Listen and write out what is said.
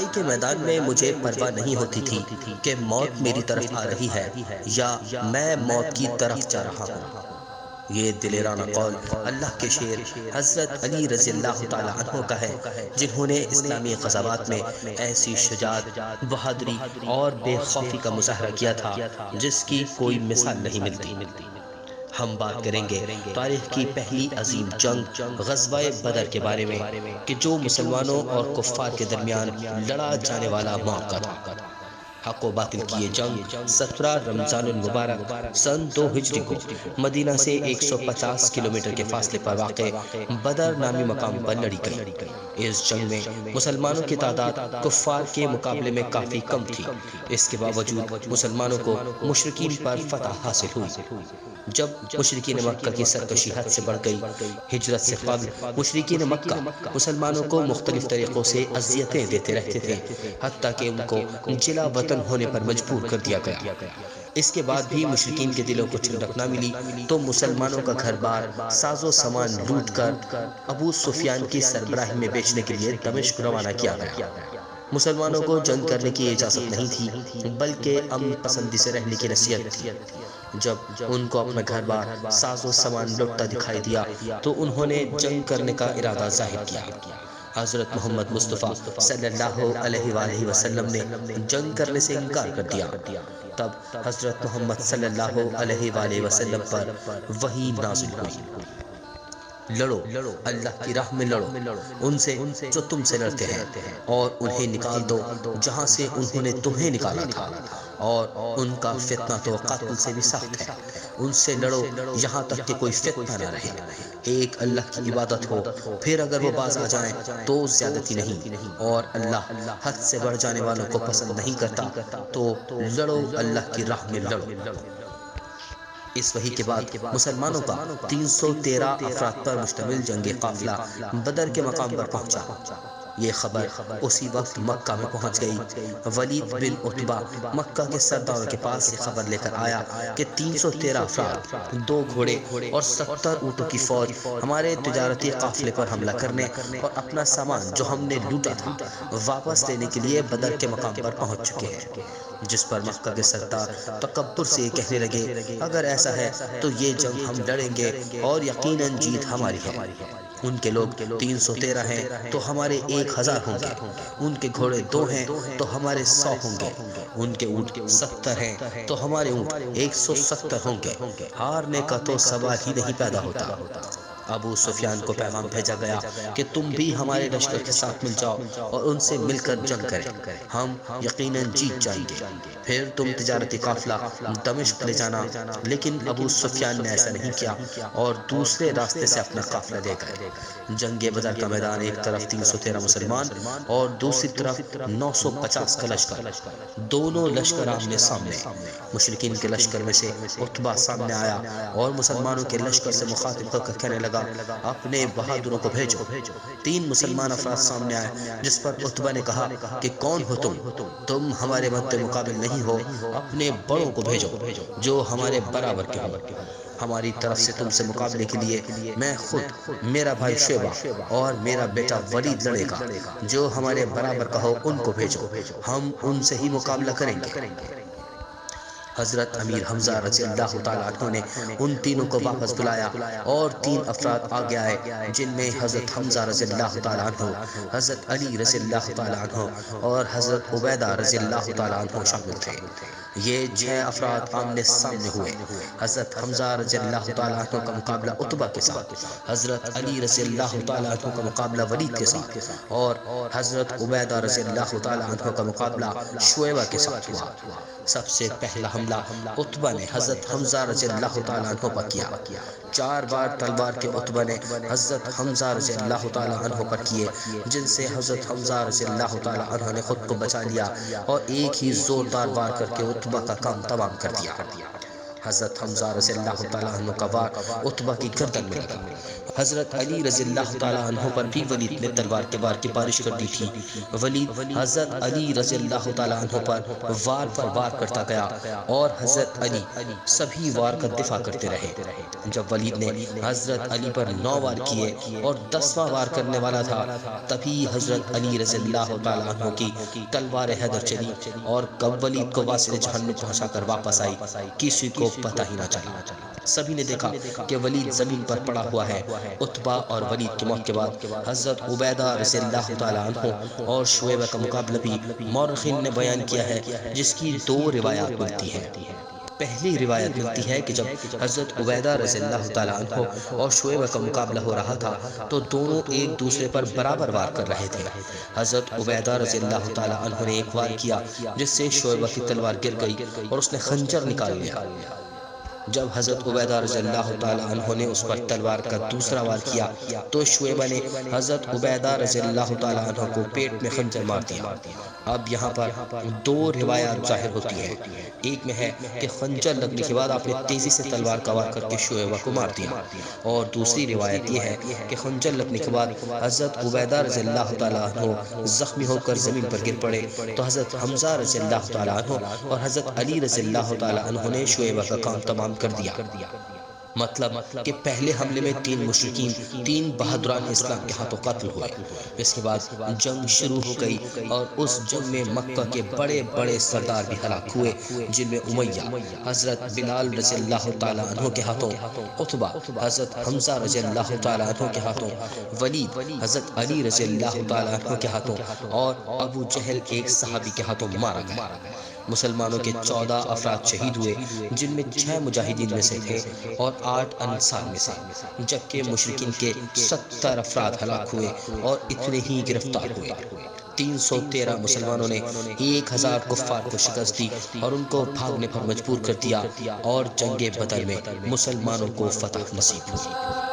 لڑائی کے میدان میں مجھے پرواہ نہیں ہوتی تھی کہ موت میری طرف آ رہی ہے یا میں موت کی طرف جا رہا ہوں۔ یہ دلیرانہ قول اللہ کے شیر حضرت علی رضی اللہ تعالی عنہ کا ہے، جنہوں نے اسلامی غزوات میں ایسی شجاعت، بہادری اور بے خوفی کا مظاہرہ کیا تھا جس کی کوئی مثال نہیں ملتی۔ ہم بات کریں گے تاریخ کی پہلی عظیم جنگ غزوہ بدر کے بارے میں، کہ جو مسلمانوں اور کفار کے درمیان لڑا جانے والا موقع تھا۔ حق و باطل کی یہ جنگ 17 رمضان المبارک سن 2 ہجری کو مدینہ سے 150 کلومیٹر کے فاصلے پر واقع بدر نامی مقام پر لڑی گئی۔ اس جنگ میں مسلمانوں کی تعداد کفار کے مقابلے میں کافی کم تھی، اس کے باوجود مسلمانوں کو مشرکین پر فتح حاصل ہوئی۔ جب مشرکین مکہ کی سرکشی حد سے بڑھ گئی، ہجرت سے قبل مشرکین مکہ مسلمانوں کو مختلف طریقوں سے اذیتیں دیتے رہتے تھے، حتیٰ کہ ان کو جلا وطن ہونے پر مجبور کر دیا گیا۔ اس کے بعد بھی مشرکین کے دلوں کو ٹھنڈک نہ ملی تو مسلمانوں کا گھر بار، ساز و سامان لوٹ کر ابو سفیان کی سربراہی میں بیچنے کے لیے دمشق روانہ کیا گیا۔ مسلمانوں کو جنگ کرنے کی اجازت نہیں تھی، بلکہ امن پسندی سے رہنے کی نصیحت تھی۔ جب ان کو اپنا گھر بار، ساز و سامان لوٹتا دکھائی دیا تو انہوں نے جنگ کرنے کا ارادہ ظاہر کیا۔ حضرت محمد مصطفیٰ صلی اللہ علیہ وآلہ وسلم نے جنگ کرنے سے انکار کر دیا۔ تب حضرت محمد صلی اللہ علیہ وآلہ وسلم پر وحی نازل ہوئی: لڑو، اللہ کی راہ میں لڑو ان سے جو تم سے لڑتے ہیں، اور انہیں نکال دو جہاں سے انہوں نے تمہیں نکالا تھا، اور ان کا فتنہ تو قتل سے بھی سخت ہے۔ ان سے لڑو یہاں تک کہ کوئی فتنہ نہ رہے، ایک اللہ کی عبادت ہو، پھر اگر وہ باز آ جائیں تو زیادتی نہیں، اور اللہ حد سے بڑھ جانے والوں کو پسند نہیں کرتا، تو لڑو، اللہ کی راہ میں لڑو۔ اس وحی کے بعد مسلمانوں کا 313 افراد پر مشتمل جنگی قافلہ بدر کے مقام پر پہنچا۔ یہ خبر اسی وقت مکہ میں پہنچ گئی۔ ولید بن عتبہ مکہ کے سرداروں کے پاس یہ خبر لے کر آیا کہ 313 افراد، 2 گھوڑے اور 70 اونٹوں کی فوج ہمارے تجارتی قافلے پر حملہ کرنے اور اپنا سامان جو ہم نے لوٹا تھا واپس لینے کے لیے بدر کے مقام پر پہنچ چکے ہیں۔ جس پر مکہ کے سردار تکبر سے یہ کہنے لگے: اگر ایسا ہے تو یہ جنگ ہم لڑیں گے اور یقیناً جیت ہماری ہے۔ ان کے لوگ 313 ہیں تو ہمارے 1000 ہوں گے، ان کے گھوڑے 2 ہیں تو ہمارے 100 ہوں گے، ان کے اونٹ 70 ہیں تو ہمارے اونٹ 170 ہوں گے، ہارنے کا تو سوال ہی نہیں پیدا ہوتا۔ ابو سفیان کو پیغام بھیجا گیا کہ تم بھی ہمارے لشکر کے ساتھ مل جاؤ اور ان سے مل کر جنگ کریں، ہم یقیناً جیت جائیں گے، پھر تم تجارتی قافلہ دمشق لے جانا۔ لیکن ابو سفیان نے ایسا نہیں کیا اور دوسرے راستے سے اپنا قافلہ لے گئے۔ جنگ بدر کا میدان، ایک طرف 313 مسلمان اور دوسری طرف 950 کا لشکر، دونوں لشکر آمنے سامنے۔ مشرکین کے لشکر میں سے عتبہ سامنے آیا اور مسلمانوں کے لشکر سے مخاطب ہو کر کہنے لگا: اپنے بہادروں کو بھیجو۔ 3 مسلمان افراد سامنے آئے، جس پر عتبہ نے کہا کہ کون ہو تم؟ تم ہمارے مد مقابل نہیں ہو، اپنے بڑوں کو بھیجو جو ہمارے برابر کے ہوں۔ ہماری طرف سے تم سے مقابلے کے لیے میں خود، میرا بھائی شیبہ اور میرا بیٹا ولید لڑے گا، جو ہمارے برابر کا ہو ان کو بھیجو، ہم ان سے ہی مقابلہ کریں گے۔ حضرت امیر حمزہ رضی اللہ تعالیٰ عنہ نے ان تینوں کو واپس بلایا اور 3 افراد آگے آئے، جن میں حضرت حمزہ رضی اللہ تعالیٰ عنہ، حضرت علی رضی اللہ تعالیٰ عنہ اور حضرت عبیدہ رضی اللہ تعالیٰ عنہ شامل تھے۔ یہ 6 افراد آمنے سامنے ہوئے۔ حضرت حمزہ رضی اللہ تعالیٰ عنہ کا مقابلہ عتبہ کے ساتھ، حضرت علی رضی اللہ تعالیٰ عنہ کا مقابلہ ولید کے ساتھ، اور حضرت عبیدہ رضی اللہ تعالیٰ عنہ کا مقابلہ شعیبہ کے ساتھ ہوا۔ سب سے پہلا حملہ عتبہ نے حضرت حمزہ رضی اللہ تعالیٰ عنہ پر کیا۔ 4 بار تلوار کے عتبہ نے حضرت حمزہ رضی اللہ تعالیٰ عنہ پر کیے، جن سے حضرت حمزہ رضی اللہ تعالیٰ عنہ نے خود کو بچا لیا اور ایک ہی زوردار وار کر کے عتبہ کا کام تمام کر دیا۔ حضرت حمزہ رضی اللہ تعالیٰ عنہ کا وار عتبہ کی گردن میں لگا۔ حضرت علی رضی اللہ تعالیٰ عنہ پر بھی ولید نے تلوار کے وار کی بارش کر دی تھی۔ ولید حضرت علی رضی اللہ تعالیٰ عنہ پر وار کرتا گیا اور حضرت علی سبھی وار کا دفاع کرتے رہے۔ جب ولید نے حضرت علی پر 9 وار کیے اور 10واں وار کرنے والا تھا، تبھی حضرت علی رضی اللہ تعالیٰ عنہ کی تلوار حیدر چلی اور کب ولید کو واسل جہنم پہنچا کر واپس آئی، کسی کو پتہ ہی نہ چلا۔ سبھی نے دیکھا کہ ولید زمین پر پڑا ہوا ہے۔ عتبہ اور ولید کی موت کے بعد حضرت عبیدہ رضی اللہ تعالیٰ عنہ اور شعیبہ کا مقابلہ بھی مورخین نے بیان کیا ہے، جس کی 2 روایات ملتی ہیں۔ پہلی روایت ملتی ہے کہ جب حضرت عبیدہ رضی اللہ تعالیٰ عنہ اور شعیبہ کا مقابلہ ہو رہا تھا تو دونوں ایک دوسرے پر برابر وار کر رہے تھے۔ حضرت عبیدہ رضی اللہ تعالیٰ عنہ نے ایک وار کیا جس سے شعیبہ کی تلوار گر گئی اور اس نے خنجر نکال لیا۔ جب حضرت عبیدہ رضی اللہ تعالیٰ عنہ نے اس پر تلوار کا دوسرا وار کیا تو شعیبہ نے حضرت عبیدہ رضی اللہ تعالیٰ عنہ کو پیٹ میں خنجر مار دیا۔ اب یہاں پر 2 روایات ظاہر ہوتی ہیں۔ ایک میں ہے کہ خنجر لگنے کے بعد آپ نے تیزی سے تلوار کا وار کر کے شعیبہ کو مار دیا، اور دوسری روایت یہ ہے کہ خنجر لگنے کے بعد حضرت عبیدہ رضی اللہ تعالیٰ عنہ زخمی ہو کر زمین پر گر پڑے تو حضرت حمزہ رضی اللہ تعالیٰ عنہ اور حضرت علی رضی اللہ تعالیٰ عنہ نے شعیبہ کا کام تمام کر دیا۔ مطلب کہ پہلے حملے میں 3 مشرکین، 3 بہادران اسلام کے ہاتھوں قتل ہوئے۔ اس کے بعد جنگ شروع ہو گئی اور اس جنگ میں مکہ کے بڑے بڑے سردار بھی ہلاک ہوئے، جن میں امیہ، حضرت بلال رضی اللہ تعالیٰ عنہ کے ہاتھوں، عتبہ حضرت حمزہ رضی اللہ تعالیٰ عنہ کے ہاتھوں، ولید حضرت علی رضی اللہ تعالیٰ عنہ کے ہاتھوں اور ابو جہل ایک صحابی کے ہاتھوں مارا گیا۔ مسلمانوں کے 14 افراد شہید ہوئے، جن میں 6 مجاہدین میں سے تھے اور 8 انصار میں سے، جبکہ مشرکین کے 70 افراد ہلاک ہوئے اور اتنے ہی گرفتار ہوئے۔ 313 مسلمانوں نے 1000 کفار کو شکست دی اور ان کو بھاگنے پر مجبور کر دیا، اور جنگ بدر میں مسلمانوں کو فتح نصیب ہوئی۔